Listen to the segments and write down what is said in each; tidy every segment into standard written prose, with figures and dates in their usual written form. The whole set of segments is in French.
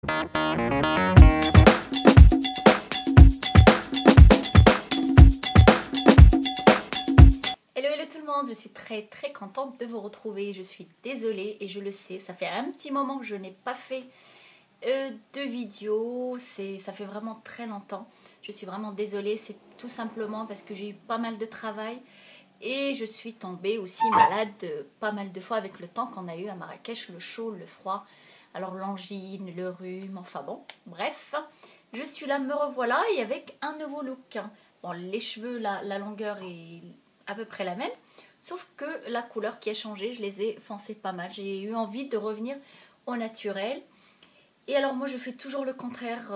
Hello hello tout le monde, je suis très contente de vous retrouver. Je suis désolée et je le sais, ça fait un petit moment que je n'ai pas fait de vidéo. Ça fait vraiment très longtemps. Je suis vraiment désolée, c'est tout simplement parce que j'ai eu pas mal de travail. Et je suis tombée aussi malade pas mal de fois avec le temps qu'on a eu à Marrakech, le chaud, le froid, alors l'angine, le rhume, enfin bon, bref. Je suis là, me revoilà et avec un nouveau look. Bon, les cheveux, la longueur est à peu près la même, sauf que la couleur qui a changé, je les ai foncés pas mal. J'ai eu envie de revenir au naturel. Et alors moi je fais toujours le contraire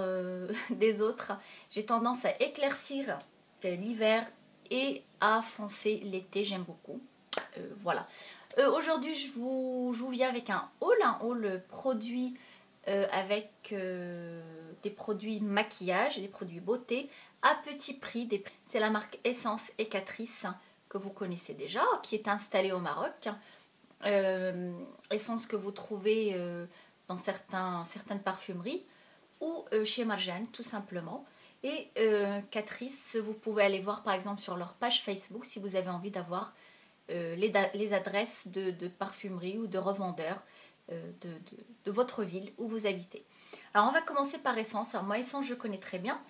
des autres. J'ai tendance à éclaircir l'hiver et à foncer l'été, j'aime beaucoup. Voilà. Aujourd'hui je vous viens avec un haul produit avec des produits maquillage, des produits beauté à petit prix. C'est la marque Essence et Catrice que vous connaissez déjà, qui est installée au Maroc. Essence que vous trouvez dans certaines parfumeries ou chez Marjane tout simplement. Et Catrice, vous pouvez aller voir par exemple sur leur page Facebook si vous avez envie d'avoir les adresses de parfumerie ou de revendeurs de votre ville où vous habitez. Alors on va commencer par Essence. Alors moi Essence je connais très bien.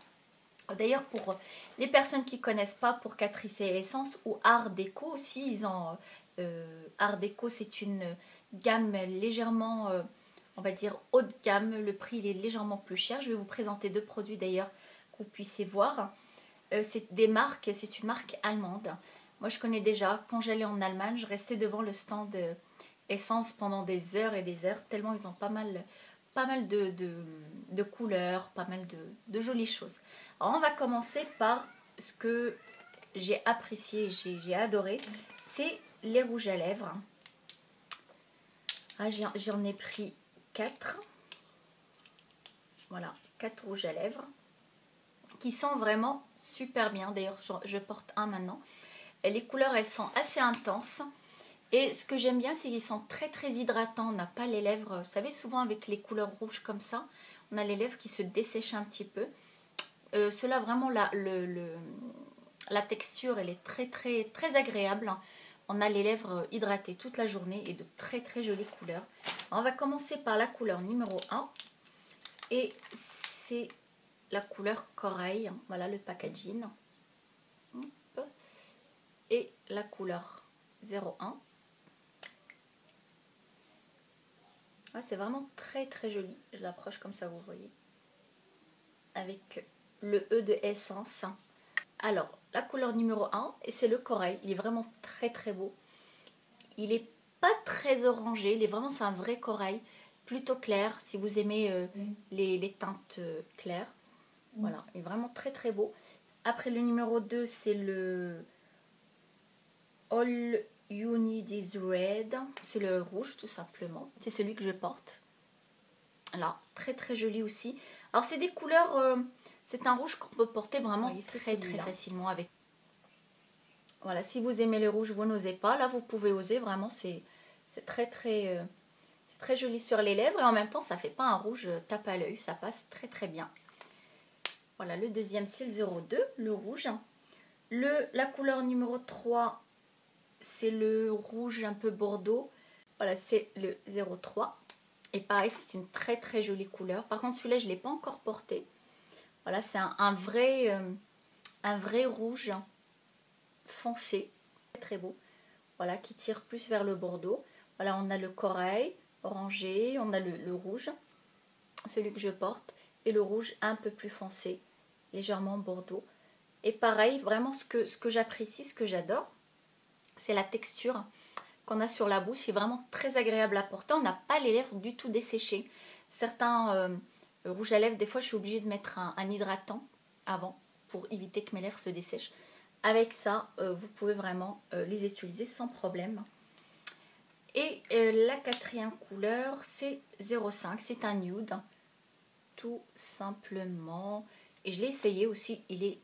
D'ailleurs pour les personnes qui ne connaissent pas, pour Catrice et Essence ou Art Déco aussi, ils ont Art Déco, c'est une gamme légèrement on va dire haut de gamme. Le prix il est légèrement plus cher. Je vais vous présenter deux produits d'ailleurs que vous puissiez voir. C'est des marques, c'est une marque allemande. Moi je connais déjà, quand j'allais en Allemagne, je restais devant le stand Essence pendant des heures et des heures, tellement ils ont pas mal de couleurs, pas mal de jolies choses. Alors on va commencer par ce que j'ai apprécié, j'ai adoré, c'est les rouges à lèvres. Ah, j'en ai pris 4. Voilà, 4 rouges à lèvres qui sont vraiment super bien. D'ailleurs, je porte un maintenant. Et les couleurs, elles sont assez intenses. Et ce que j'aime bien, c'est qu'ils sont très hydratants. On n'a pas les lèvres, vous savez, souvent avec les couleurs rouges comme ça, on a les lèvres qui se dessèchent un petit peu. Cela vraiment, la texture, elle est très agréable. On a les lèvres hydratées toute la journée et de très jolies couleurs. Alors, on va commencer par la couleur numéro 1. Et c'est la couleur corail. Voilà le packaging. Et la couleur 01. Ah, c'est vraiment très joli. Je l'approche comme ça, vous voyez. Avec le E de Essence. Alors, la couleur numéro 1, et c'est le corail. Il est vraiment très beau. Il est pas très orangé. Il est vraiment, c'est un vrai corail. Plutôt clair, si vous aimez les teintes claires. Voilà, il est vraiment très beau. Après, le numéro 2, c'est le All You Need Is Red. C'est le rouge, tout simplement. C'est celui que je porte. Alors, très joli aussi. Alors, c'est des couleurs... c'est un rouge qu'on peut porter vraiment très facilement avec. Voilà, si vous aimez les rouges, vous n'osez pas. Là, vous pouvez oser. Vraiment, c'est très joli sur les lèvres. Et en même temps, ça ne fait pas un rouge tape à l'œil. Ça passe très bien. Voilà, le deuxième, c'est le 02, le rouge. La couleur numéro 3, c'est le rouge un peu bordeaux. Voilà, c'est le 03. Et pareil, c'est une très jolie couleur. Par contre, celui-là, je ne l'ai pas encore porté. Voilà, c'est un vrai rouge foncé. Très beau. Voilà, qui tire plus vers le bordeaux. Voilà, on a le corail orangé, on a le rouge, celui que je porte, et le rouge un peu plus foncé, légèrement bordeaux. Et pareil, vraiment ce que j'apprécie, ce que j'adore, c'est la texture qu'on a sur la bouche. C'est vraiment très agréable à porter. On n'a pas les lèvres du tout desséchées. Certains rouges à lèvres, des fois je suis obligée de mettre un hydratant avant pour éviter que mes lèvres se dessèchent. Avec ça, vous pouvez vraiment les utiliser sans problème. Et la quatrième couleur, c'est 05. C'est un nude, tout simplement. Et je l'ai essayé aussi. Il est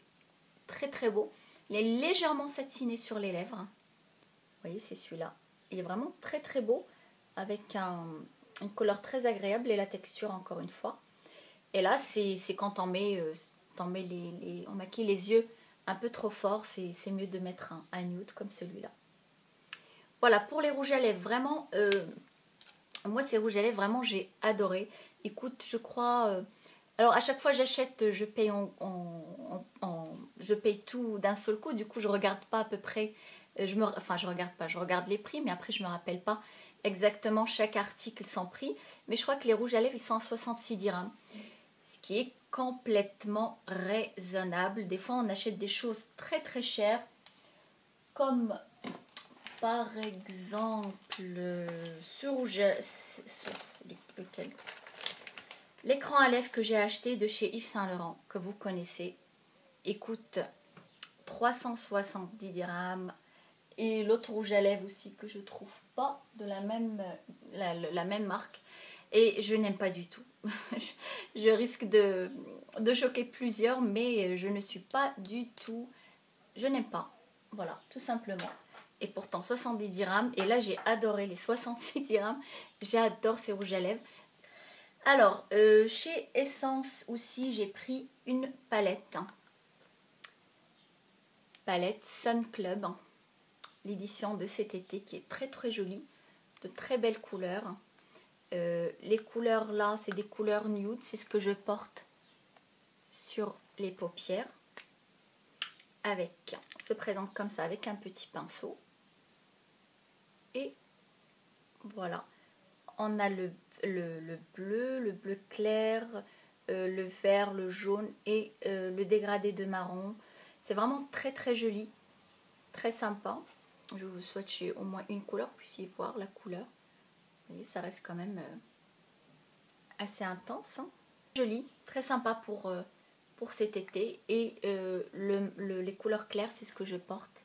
très beau. Il est légèrement satiné sur les lèvres. Vous voyez, c'est celui-là. Il est vraiment très beau. Avec une couleur très agréable. Et la texture, encore une fois. Et là, c'est quand on maquille les yeux un peu trop fort, c'est mieux de mettre un nude comme celui-là. Voilà, pour les rouges à lèvres, vraiment, moi ces rouges à lèvres, vraiment j'ai adoré. Ils coûtent, je crois, alors à chaque fois j'achète, je paye je paye tout d'un seul coup, du coup je regarde pas à peu près, enfin je regarde pas, je regarde les prix, mais après je me rappelle pas exactement chaque article sans prix. Mais je crois que les rouges à lèvres, ils sont à 66 dirhams, ce qui est complètement raisonnable. Des fois on achète des choses très très chères, comme par exemple ce rouge, lequel, l'écran à lèvres que j'ai acheté de chez Yves Saint Laurent, que vous connaissez, il coûte 370 dirhams. Et l'autre rouge à lèvres aussi que je trouve pas de la même marque. Et je n'aime pas du tout. Je risque de choquer plusieurs, mais je ne suis pas du tout... Je n'aime pas. Voilà, tout simplement. Et pourtant 70 dirhams. Et là j'ai adoré les 66 dirhams. J'adore ces rouges à lèvres. Alors, chez Essence aussi, j'ai pris une palette. Palette Sun Club. L'édition de cet été qui est très très jolie. De très belles couleurs. Les couleurs là, c'est des couleurs nude. C'est ce que je porte sur les paupières. Avec, on se présente comme ça avec un petit pinceau. Et voilà. On a le bleu clair, le vert, le jaune et le dégradé de marron. C'est vraiment très très joli, très sympa. Je vous souhaite chez au moins une couleur, puissiez voir la couleur. Vous voyez, ça reste quand même assez intense. Hein. Joli, très sympa pour cet été. Et les couleurs claires, c'est ce que je porte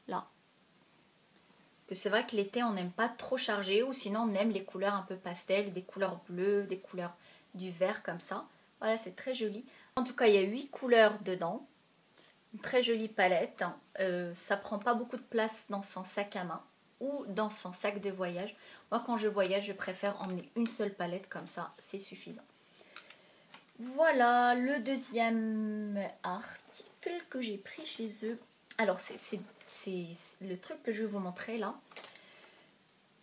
là. C'est vrai que l'été on n'aime pas trop chargé, ou sinon on aime les couleurs un peu pastel, des couleurs bleues, des couleurs du vert comme ça. Voilà, c'est très joli. En tout cas, il y a 8 couleurs dedans. Une très jolie palette. Ça prend pas beaucoup de place dans son sac à main ou dans son sac de voyage. Moi, quand je voyage, je préfère emmener une seule palette comme ça, c'est suffisant. Voilà le deuxième article que j'ai pris chez eux. Alors, c'est le truc que je vais vous montrer là.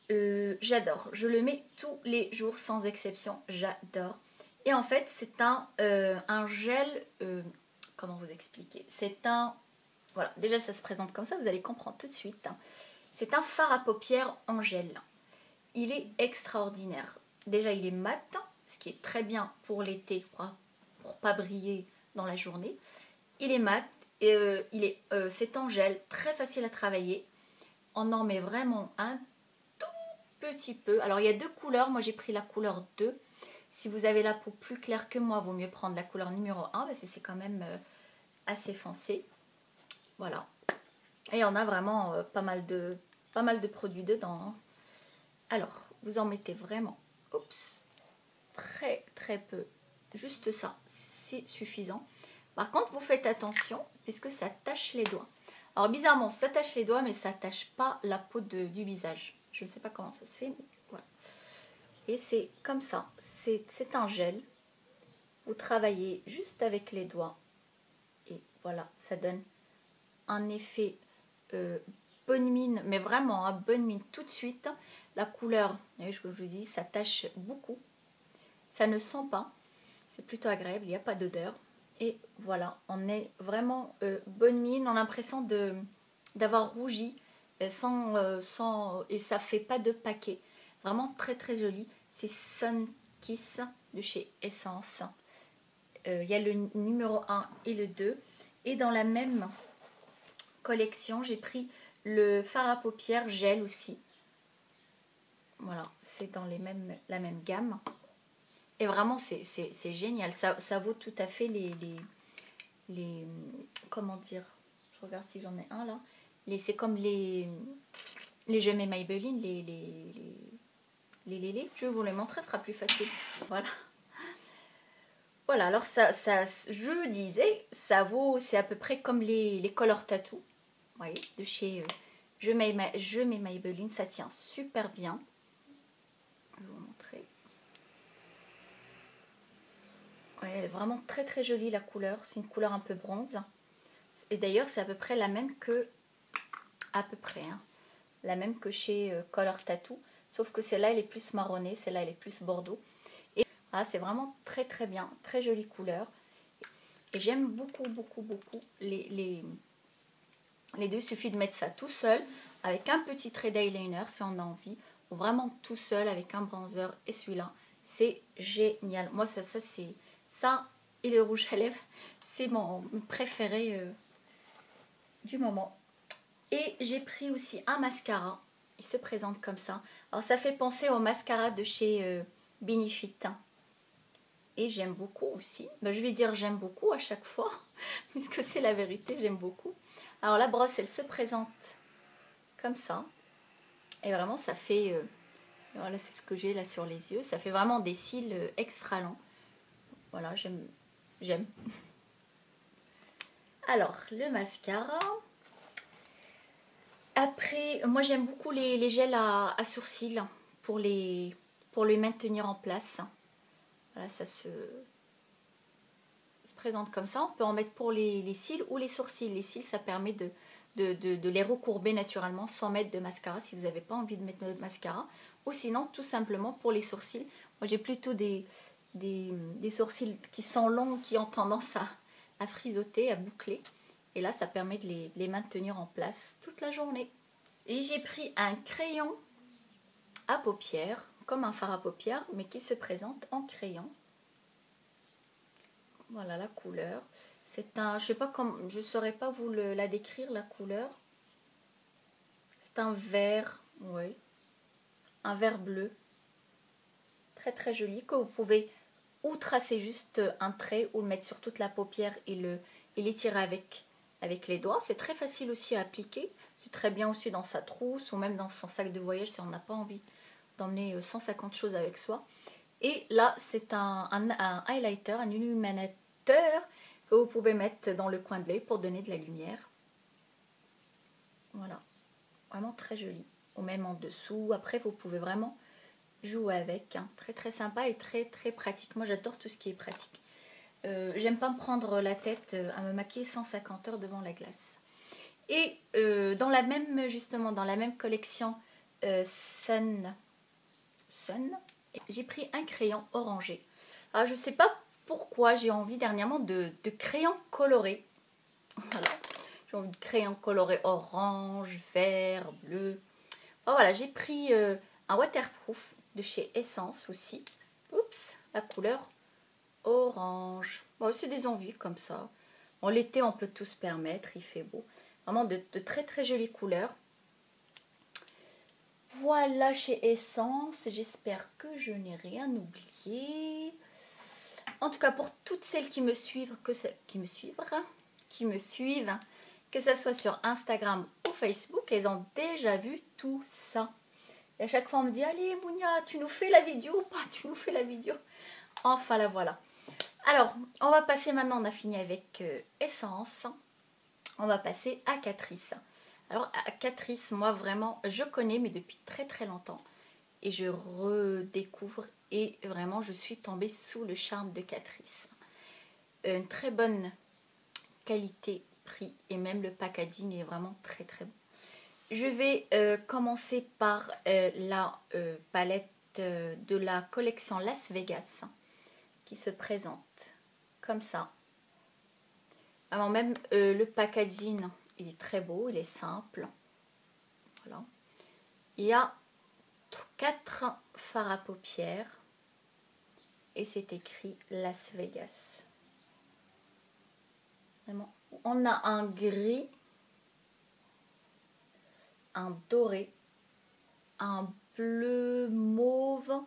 J'adore, je le mets tous les jours sans exception, j'adore. Et en fait c'est un gel, comment vous expliquer, c'est un, voilà, déjà ça se présente comme ça, vous allez comprendre tout de suite. C'est un fard à paupières en gel. Il est extraordinaire. Déjà il est mat, ce qui est très bien pour l'été, pour pas briller dans la journée. Il est mat, et c'est en gel, très facile à travailler. On en met vraiment un petit peu. Alors il y a deux couleurs, moi j'ai pris la couleur 2. Si vous avez la peau plus claire que moi, vaut mieux prendre la couleur numéro 1 parce que c'est quand même assez foncé. Voilà. Et on a vraiment pas mal de produits dedans. Alors, vous en mettez vraiment, oups, très très peu. Juste ça, c'est suffisant. Par contre, vous faites attention puisque ça tache les doigts. Alors bizarrement, ça tache les doigts, mais ça tache pas la peau du visage. Je ne sais pas comment ça se fait, mais voilà. Et c'est comme ça. C'est un gel. Vous travaillez juste avec les doigts. Et voilà, ça donne un effet bonne mine. Mais vraiment, hein, bonne mine tout de suite. La couleur, je vous dis, ça tache beaucoup. Ça ne sent pas. C'est plutôt agréable, il n'y a pas d'odeur. Et voilà, on est vraiment bonne mine. On a l'impression d'avoir rougi. Et ça fait pas de paquet, vraiment très très joli. C'est Sun Kiss de chez Essence. Il y a le numéro 1 et le 2, et dans la même collection j'ai pris le fard à paupières gel aussi. Voilà, c'est dans la même gamme, et vraiment c'est génial. Ça vaut tout à fait les comment dire, je regarde si j'en ai un là. C'est comme les Je mets Maybelline, je vais vous les montrer, ce sera plus facile. Voilà. Voilà, alors je disais, ça vaut, c'est à peu près comme les Color Tattoo. Vous voyez, de chez Je mets Maybelline, ça tient super bien. Je vais vous montrer. Vous Elle est vraiment très très jolie la couleur. C'est une couleur un peu bronze. Et d'ailleurs, c'est à peu près la même que... À peu près, hein, la même que chez Color Tattoo. Sauf que celle-là, elle est plus marronnée. Celle-là, elle est plus bordeaux. Et ah, c'est vraiment très très bien. Très jolie couleur. Et j'aime beaucoup, beaucoup, beaucoup les deux. Il suffit de mettre ça tout seul. Avec un petit trait d'eyeliner si on a envie. Ou vraiment tout seul avec un bronzer et celui-là. C'est génial. Moi, ça c'est... Ça et le rouge à lèvres, c'est mon préféré du moment. Et j'ai pris aussi un mascara. Il se présente comme ça. Alors ça fait penser au mascara de chez Benefit. Et j'aime beaucoup aussi. Ben, je vais dire j'aime beaucoup à chaque fois. Puisque c'est la vérité, j'aime beaucoup. Alors la brosse, elle se présente comme ça. Et vraiment ça fait... voilà, c'est ce que j'ai là sur les yeux. Ça fait vraiment des cils extra longs. Voilà, j'aime. Alors, le mascara. Après, moi j'aime beaucoup les gels à sourcils pour les maintenir en place. Voilà, ça se présente comme ça. On peut en mettre pour les cils ou les sourcils. Les cils, ça permet de les recourber naturellement sans mettre de mascara si vous n'avez pas envie de mettre de mascara. Ou sinon, tout simplement pour les sourcils. Moi j'ai plutôt des sourcils qui sont longs, qui ont tendance à frisoter, à boucler. Et là, ça permet de les maintenir en place toute la journée. Et j'ai pris un crayon à paupières, comme un fard à paupières, mais qui se présente en crayon. Voilà la couleur. C'est un, je sais pas comment, je saurais pas vous la décrire la couleur. C'est un vert, oui, un vert bleu, très très joli que vous pouvez ou tracer juste un trait ou le mettre sur toute la paupière et l'étirer avec les doigts. C'est très facile aussi à appliquer. C'est très bien aussi dans sa trousse ou même dans son sac de voyage si on n'a pas envie d'emmener 150 choses avec soi. Et là, c'est un highlighter, un illuminateur que vous pouvez mettre dans le coin de l'œil pour donner de la lumière. Voilà, vraiment très joli. Ou même en dessous. Après, vous pouvez vraiment jouer avec. Hein. Très très sympa et très très pratique. Moi, j'adore tout ce qui est pratique. J'aime pas me prendre la tête à me maquiller 150 heures devant la glace. Et dans la même collection Sun, j'ai pris un crayon orangé. Alors je sais pas pourquoi j'ai envie dernièrement de crayons colorés. Voilà, j'ai envie de crayons colorés orange, vert, bleu. Oh, voilà, j'ai pris un waterproof de chez Essence aussi. Oups, la couleur orange. Bon, c'est des envies comme ça. Bon, l'été, on peut tout se permettre, il fait beau. Vraiment de très très jolies couleurs. Voilà chez Essence. J'espère que je n'ai rien oublié. En tout cas, pour toutes celles qui me suivent, que ce soit sur Instagram ou Facebook, elles ont déjà vu tout ça. Et à chaque fois, on me dit, allez Mounia, tu nous fais la vidéo ou pas? Tu nous fais la vidéo. Enfin, la voilà. Alors, on va passer maintenant, on a fini avec Essence. On va passer à Catrice. Alors, à Catrice, moi vraiment, je connais, mais depuis très très longtemps. Et je redécouvre et vraiment, je suis tombée sous le charme de Catrice. Une très bonne qualité-prix et même le packaging est vraiment très très bon. Je vais commencer par la palette de la collection Las Vegas qui se présente comme ça. Alors même le packaging, il est très beau, il est simple. Voilà. Il y a 4 fards à paupières et c'est écrit Las Vegas. Vraiment. On a un gris, un doré, un bleu mauve,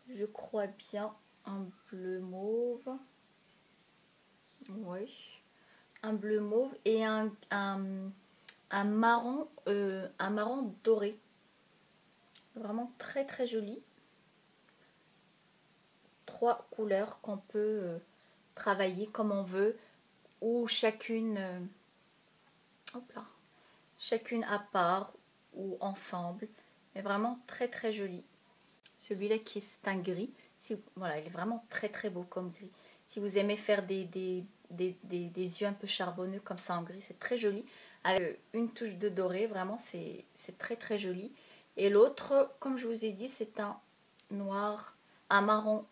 je crois bien, un bleu mauve, oui, un bleu mauve et un marron doré, vraiment très très joli. 3 couleurs qu'on peut travailler comme on veut ou chacune chacune à part ou ensemble, mais vraiment très très joli. Celui-là qui est un gris, Voilà, il est vraiment très très beau comme gris. Si vous aimez faire des yeux un peu charbonneux comme ça en gris, c'est très joli. Avec une touche de doré, vraiment c'est très très joli. Et l'autre, comme je vous ai dit, c'est un noir, un marron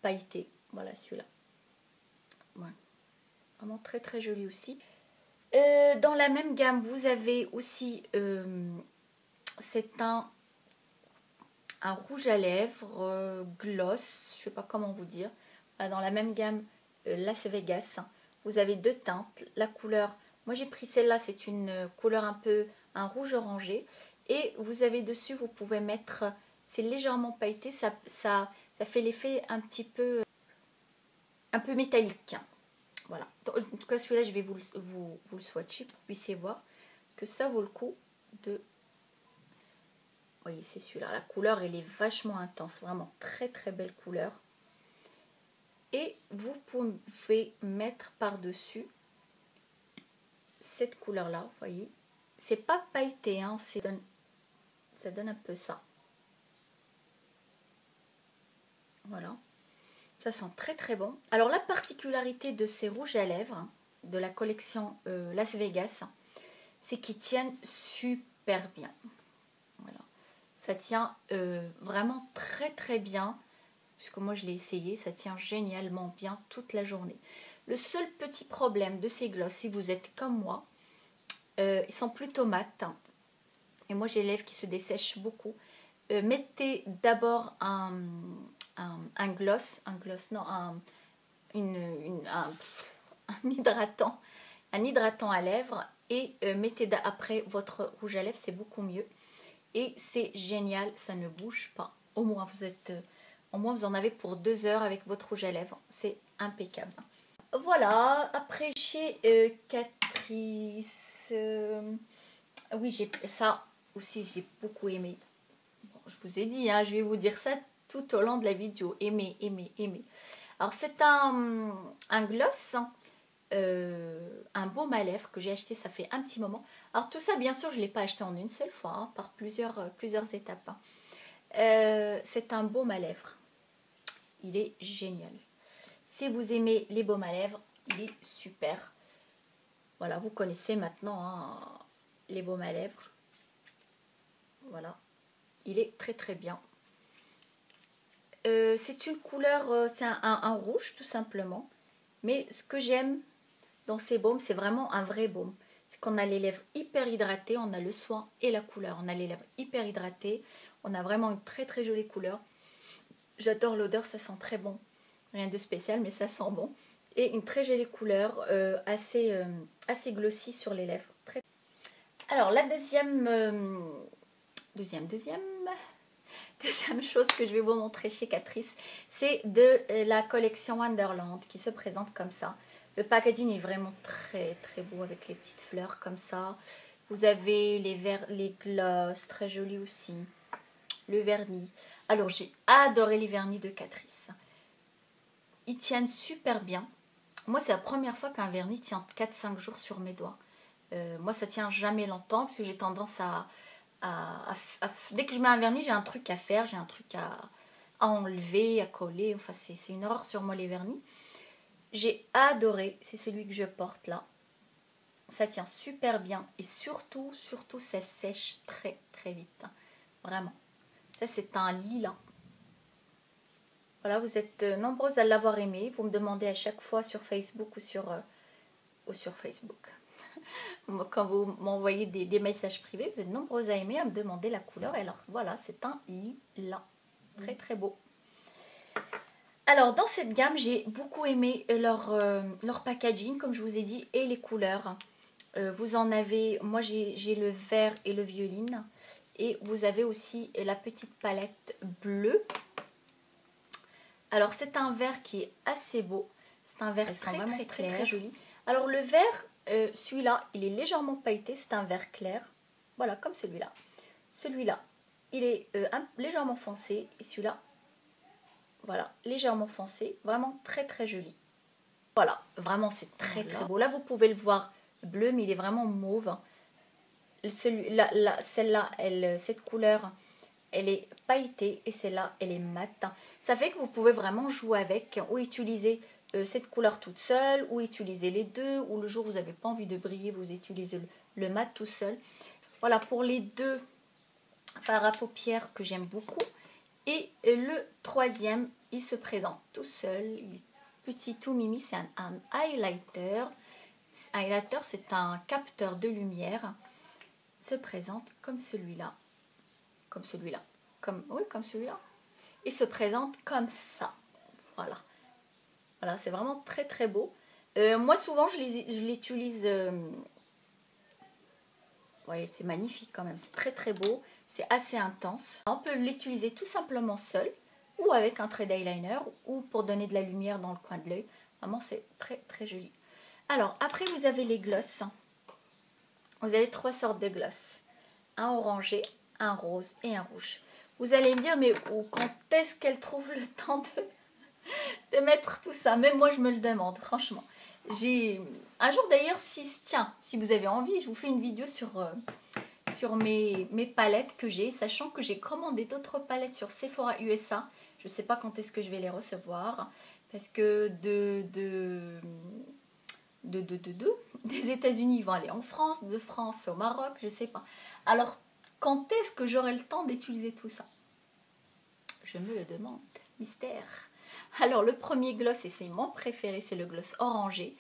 pailleté. Voilà celui-là. Ouais. Vraiment très très joli aussi. Dans la même gamme, vous avez aussi, c'est un rouge à lèvres gloss, je sais pas comment vous dire. Voilà, dans la même gamme Las Vegas, vous avez deux teintes. La couleur, moi j'ai pris celle-là, c'est une couleur un rouge orangé. Et vous avez dessus, vous pouvez mettre, c'est légèrement pailleté, ça fait l'effet un peu métallique. Voilà. En tout cas, celui-là, je vais vous le swatcher pour que vous puissiez voir que ça vaut le coup de... Vous voyez, c'est celui-là. La couleur, elle est vachement intense. Vraiment très, très belle couleur. Et vous pouvez mettre par-dessus cette couleur-là. Vous voyez. C'est pas pailleté, hein. Ça donne un peu ça. Voilà. Ça sent très, très bon. Alors, la particularité de ces rouges à lèvres, de la collection Las Vegas, c'est qu'ils tiennent super bien. Voilà. Ça tient vraiment très très bien, puisque moi je l'ai essayé, ça tient génialement bien toute la journée. Le seul petit problème de ces glosses, si vous êtes comme moi, ils sont plutôt mat, et moi j'ai les lèvres qui se dessèchent beaucoup. Mettez d'abord un gloss, non, un hydratant à lèvres, et mettez après votre rouge à lèvres, c'est beaucoup mieux. Et c'est génial, ça ne bouge pas. Au moins vous en avez pour 2 heures avec votre rouge à lèvres. C'est impeccable. Voilà, après chez Catrice, oui, ça aussi j'ai beaucoup aimé. Bon, je vous ai dit, hein, je vais vous dire ça tout au long de la vidéo. Aimer, aimer, aimer. Alors c'est un gloss, un baume à lèvres que j'ai acheté, ça fait un petit moment. Alors tout ça, bien sûr, je ne l'ai pas acheté en une seule fois, hein, par plusieurs étapes. Hein. C'est un baume à lèvres. Il est génial. Si vous aimez les baumes à lèvres, il est super. Voilà, vous connaissez maintenant hein, les baumes à lèvres. Voilà, il est très très bien. C'est une couleur, c'est un rouge tout simplement. Mais ce que j'aime dans ces baumes, c'est vraiment un vrai baume. C'est qu'on a les lèvres hyper hydratées, on a le soin et la couleur. On a les lèvres hyper hydratées, on a vraiment une très très jolie couleur. J'adore l'odeur, ça sent très bon. Rien de spécial, mais ça sent bon. Et une très jolie couleur, assez glossy sur les lèvres. Alors la deuxième chose que je vais vous montrer chez Catrice, c'est de la collection Wonderland qui se présente comme ça. Le packaging est vraiment très très beau avec les petites fleurs comme ça. Vous avez les glosses, très jolis aussi. Le vernis. Alors j'ai adoré les vernis de Catrice. Ils tiennent super bien. Moi c'est la première fois qu'un vernis tient 4-5 jours sur mes doigts. Moi ça tient jamais longtemps parce que j'ai tendance dès que je mets un vernis, j'ai un truc à faire, j'ai un truc à enlever, à coller. Enfin, c'est une horreur sur moi les vernis. J'ai adoré, c'est celui que je porte là. Ça tient super bien et surtout, ça sèche très très vite. Vraiment. Ça, c'est un lilas. Voilà, vous êtes nombreuses à l'avoir aimé. Vous me demandez à chaque fois sur Facebook ou sur Facebook. Quand vous m'envoyez des messages privés, vous êtes nombreuses à aimer, à me demander la couleur. Et alors voilà, c'est un lilas. Très très beau. Alors dans cette gamme, j'ai beaucoup aimé leur packaging, comme je vous ai dit, et les couleurs. Vous en avez, moi j'ai le vert et le violine. Et vous avez aussi la petite palette bleue. Alors c'est un vert qui est assez beau. C'est un vert très joli. Alors le vert, celui-là, il est légèrement pailleté. C'est un vert clair. Voilà, comme celui-là. Celui-là, il est légèrement foncé. Et celui-là, voilà, légèrement foncé. Vraiment très très joli. Voilà, vraiment c'est très très beau. Là, vous pouvez le voir bleu, mais il est vraiment mauve. Celle-là, cette couleur, elle est pailletée et celle-là, elle est mat. Ça fait que vous pouvez vraiment jouer avec ou utiliser cette couleur toute seule ou utiliser les deux, ou le jour où vous n'avez pas envie de briller, vous utilisez le mat tout seul. Voilà pour les deux fards à paupières que j'aime beaucoup. Et le troisième, il se présente tout seul, il est petit tout mimi, c'est un highlighter. Highlighter, c'est un capteur de lumière. Il se présente comme celui-là. Comme celui-là. Oui, comme celui-là. Il se présente comme ça. Voilà. Voilà, c'est vraiment très très beau. Moi, souvent, je l'utilise... Oui, c'est magnifique quand même. C'est très très beau. C'est assez intense. On peut l'utiliser tout simplement seul ou avec un trait d'eyeliner ou pour donner de la lumière dans le coin de l'œil. Vraiment, c'est très très joli. Alors, après, vous avez les glosses. Vous avez 3 sortes de glosses. Un orangé, un rose et un rouge. Vous allez me dire, mais quand est-ce qu'elle trouve le temps de mettre tout ça? Même moi, je me le demande, franchement. Un jour d'ailleurs, si vous avez envie, je vous fais une vidéo sur mes palettes que j'ai, sachant que j'ai commandé d'autres palettes sur Sephora USA. Je ne sais pas quand est-ce que je vais les recevoir, parce que des États-Unis, ils vont aller en France, de France au Maroc, je ne sais pas. Alors, quand est-ce que j'aurai le temps d'utiliser tout ça? Je me le demande. Mystère. Alors, le premier gloss, et c'est mon préféré, c'est le gloss orangé.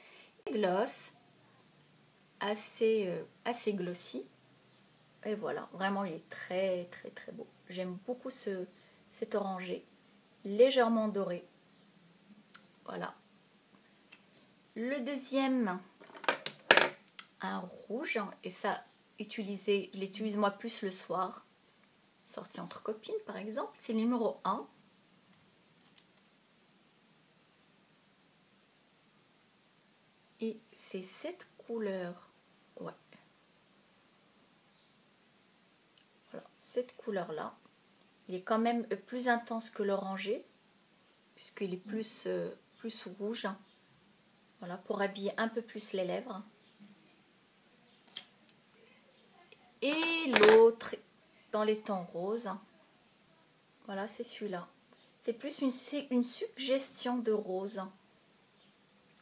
Gloss assez glossy. Et voilà, vraiment, il est très, très, très beau. J'aime beaucoup cet orangé, légèrement doré. Voilà. Le deuxième, un rouge, et ça, je l'utilise moi plus le soir. Sortie entre copines, par exemple. C'est le numéro 1. Et c'est cette couleur. Ouais. Voilà, cette couleur-là. Il est quand même plus intense que l'orangé, puisqu'il est plus rouge. Voilà, pour habiller un peu plus les lèvres. Et l'autre, dans les tons roses. Voilà, c'est celui-là. C'est plus une suggestion de rose.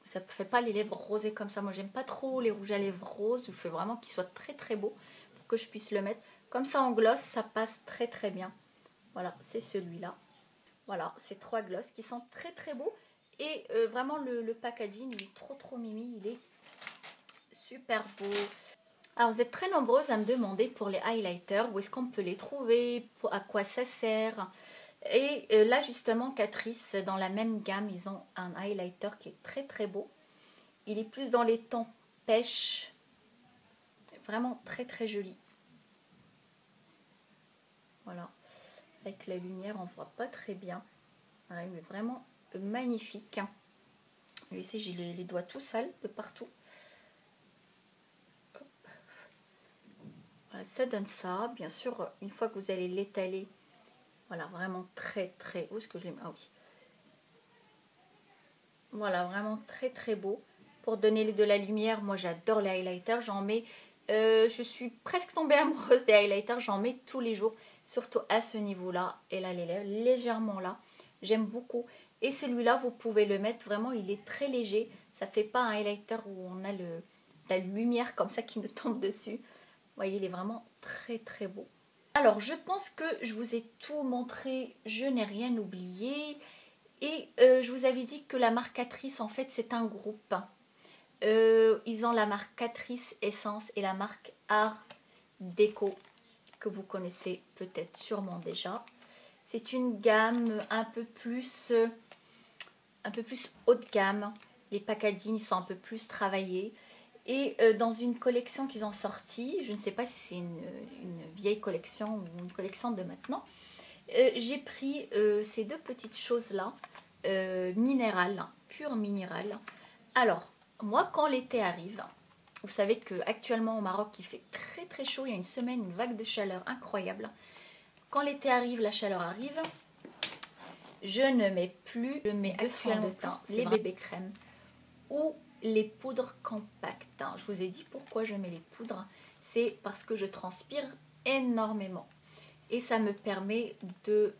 Ça ne fait pas les lèvres rosées comme ça. Moi, j'aime pas trop les rouges à lèvres roses. Il faut vraiment qu'ils soient très très beaux pour que je puisse le mettre. Comme ça, en gloss, ça passe très très bien. Voilà, c'est celui-là. Voilà, ces 3 glosses qui sont très très beaux. Et vraiment, le packaging, il est trop trop mimi. Il est super beau. Alors, vous êtes très nombreuses à me demander pour les highlighters, où est-ce qu'on peut les trouver, à quoi ça sert. Et là, justement, Catrice, dans la même gamme, ils ont un highlighter qui est très très beau. Il est plus dans les tons pêche. Vraiment très très joli. Voilà. Avec la lumière, on ne voit pas très bien. Voilà, il est vraiment magnifique. Ici, j'ai les doigts tout sales de partout. Voilà, ça donne ça. Bien sûr, une fois que vous allez l'étaler, voilà, vraiment très très... Où est-ce que je l'ai mis? Ah oui. Voilà, vraiment très très beau. Pour donner de la lumière, moi j'adore les highlighters. J'en mets... je suis presque tombée amoureuse des highlighters. J'en mets tous les jours, surtout à ce niveau-là. Et là, les lèvres, légèrement là. J'aime beaucoup. Et celui-là, vous pouvez le mettre, vraiment, il est très léger. Ça fait pas un highlighter où on a la lumière comme ça qui nous tombe dessus. Vous voyez, il est vraiment très très beau. Alors, je pense que je vous ai tout montré. Je n'ai rien oublié. Et je vous avais dit que la marque Catrice, en fait, c'est un groupe. Ils ont la marque Catrice Essence et la marque Art Déco, que vous connaissez peut-être sûrement déjà. C'est une gamme un peu plus haut de gamme. Les packaging sont un peu plus travaillés. Et dans une collection qu'ils ont sortie, je ne sais pas si c'est une vieille collection ou une collection de maintenant, j'ai pris ces 2 petites choses-là, minérales, pures minérales. Alors, moi, quand l'été arrive, vous savez qu'actuellement au Maroc, il fait très très chaud. Il y a une semaine, une vague de chaleur incroyable. Quand l'été arrive, la chaleur arrive, je ne mets plus, je mets actuellement les bébés crèmes ou les poudres compactes. Je vous ai dit pourquoi je mets les poudres. C'est parce que je transpire énormément. et ça me permet de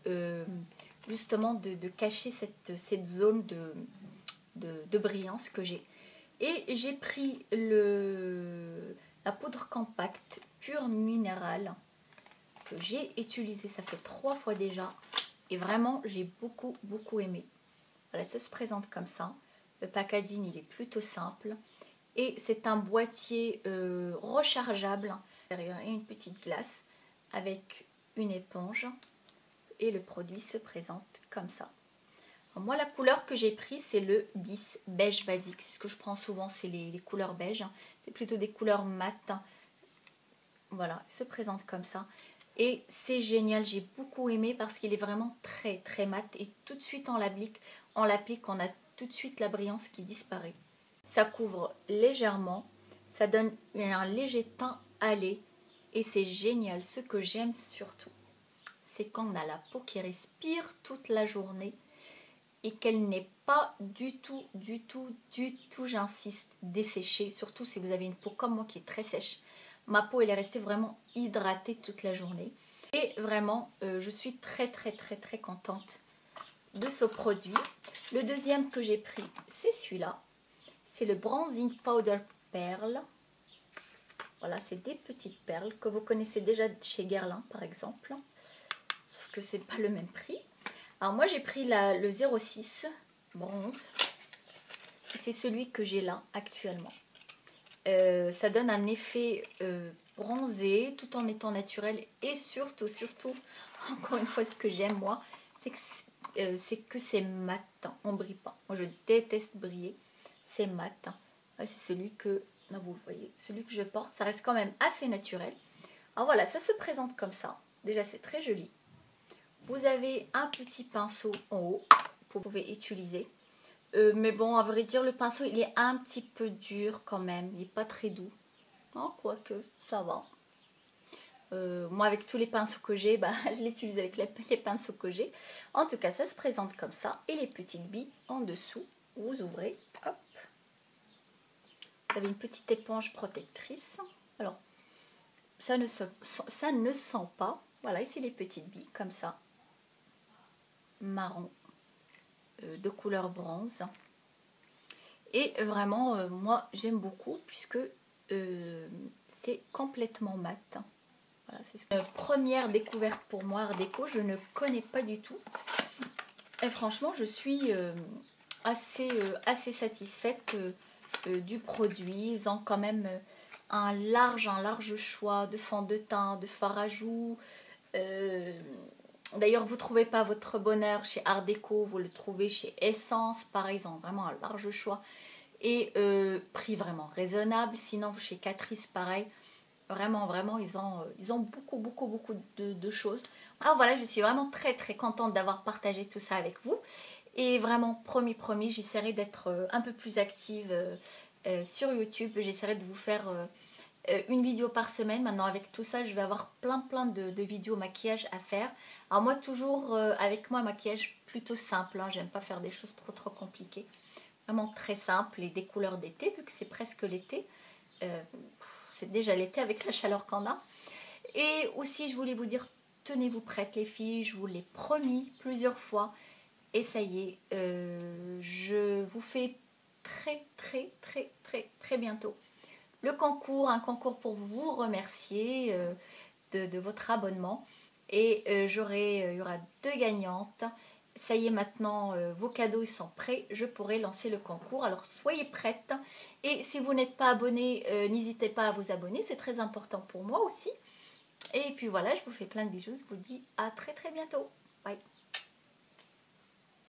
justement de cacher cette zone de brillance que j'ai. Et j'ai pris la poudre compacte pure minérale que j'ai utilisée, ça fait 3 fois déjà, et vraiment j'ai beaucoup aimé. Voilà, ça se présente comme ça. Le packaging il est plutôt simple et c'est un boîtier rechargeable. Derrière il y a une petite glace avec une éponge et le produit se présente comme ça. Alors moi la couleur que j'ai pris c'est le 10 beige basique, c'est ce que je prends souvent, c'est les couleurs beige, c'est plutôt des couleurs mat. Voilà, il se présente comme ça. Et c'est génial, j'ai beaucoup aimé parce qu'il est vraiment très mat. Et tout de suite on l'applique, on a tout de suite la brillance qui disparaît. Ça couvre légèrement, ça donne un léger teint hâlé. Et c'est génial, ce que j'aime surtout, c'est qu'on a la peau qui respire toute la journée. Et qu'elle n'est pas du tout, j'insiste, desséchée. Surtout si vous avez une peau comme moi qui est très sèche. Ma peau elle est restée vraiment hydratée toute la journée. Et vraiment je suis très contente de ce produit. Le deuxième que j'ai pris c'est celui-là. C'est le Bronzing Powder Perle. Voilà, c'est des petites perles que vous connaissez déjà chez Guerlain par exemple. Sauf que c'est pas le même prix. Alors moi j'ai pris le 06 bronze. C'est celui que j'ai là actuellement. Ça donne un effet bronzé tout en étant naturel et surtout, encore une fois ce que j'aime moi, c'est que c'est mat, on brille pas. Moi je déteste briller, c'est mat. C'est celui que, là, vous voyez, celui que je porte, ça reste quand même assez naturel. Alors voilà, ça se présente comme ça. Déjà c'est très joli. Vous avez un petit pinceau en haut que vous pouvez utiliser. Mais bon, à vrai dire, le pinceau, il est un petit peu dur quand même. Il n'est pas très doux. Non, quoique, ça va. Moi, avec tous les pinceaux que j'ai, bah, je l'utilise avec les pinceaux que j'ai. En tout cas, ça se présente comme ça. Et les petites billes en dessous, vous ouvrez. Hop. Vous avez une petite éponge protectrice. Alors, ça ne sent pas. Voilà, ici les petites billes, comme ça. Marron. De couleur bronze. Et vraiment, moi, j'aime beaucoup puisque c'est complètement mat. Voilà, c'est une première découverte pour moi, Art Déco. Je ne connais pas du tout. Et franchement, je suis assez satisfaite du produit. Ils ont quand même un large choix de fond de teint, de fard à joues. D'ailleurs, vous ne trouvez pas votre bonheur chez Art Déco, vous le trouvez chez Essence. Pareil, ils ont vraiment un large choix. Et prix vraiment raisonnable. Sinon, chez Catrice, pareil. Vraiment, ils ont beaucoup de choses. Alors voilà, je suis vraiment très contente d'avoir partagé tout ça avec vous. Et vraiment, promis, j'essaierai d'être un peu plus active sur YouTube. J'essaierai de vous faire une vidéo par semaine. Maintenant, avec tout ça, je vais avoir plein de vidéos maquillage à faire. Alors moi, toujours avec moi, maquillage plutôt simple. Hein. J'aime pas faire des choses trop compliquées. Vraiment très simple et des couleurs d'été, vu que c'est presque l'été. C'est déjà l'été avec la chaleur qu'on a. Et aussi, je voulais vous dire, tenez-vous prêtes les filles, je vous l'ai promis plusieurs fois. Et ça y est, je vous fais très bientôt le concours, un concours pour vous remercier de votre abonnement. Et il y aura 2 gagnantes. Ça y est, maintenant, vos cadeaux ils sont prêts. Je pourrai lancer le concours. Alors, soyez prêtes. Et si vous n'êtes pas abonné, n'hésitez pas à vous abonner. C'est très important pour moi aussi. Et puis voilà, je vous fais plein de bisous. Je vous dis à très bientôt. Bye.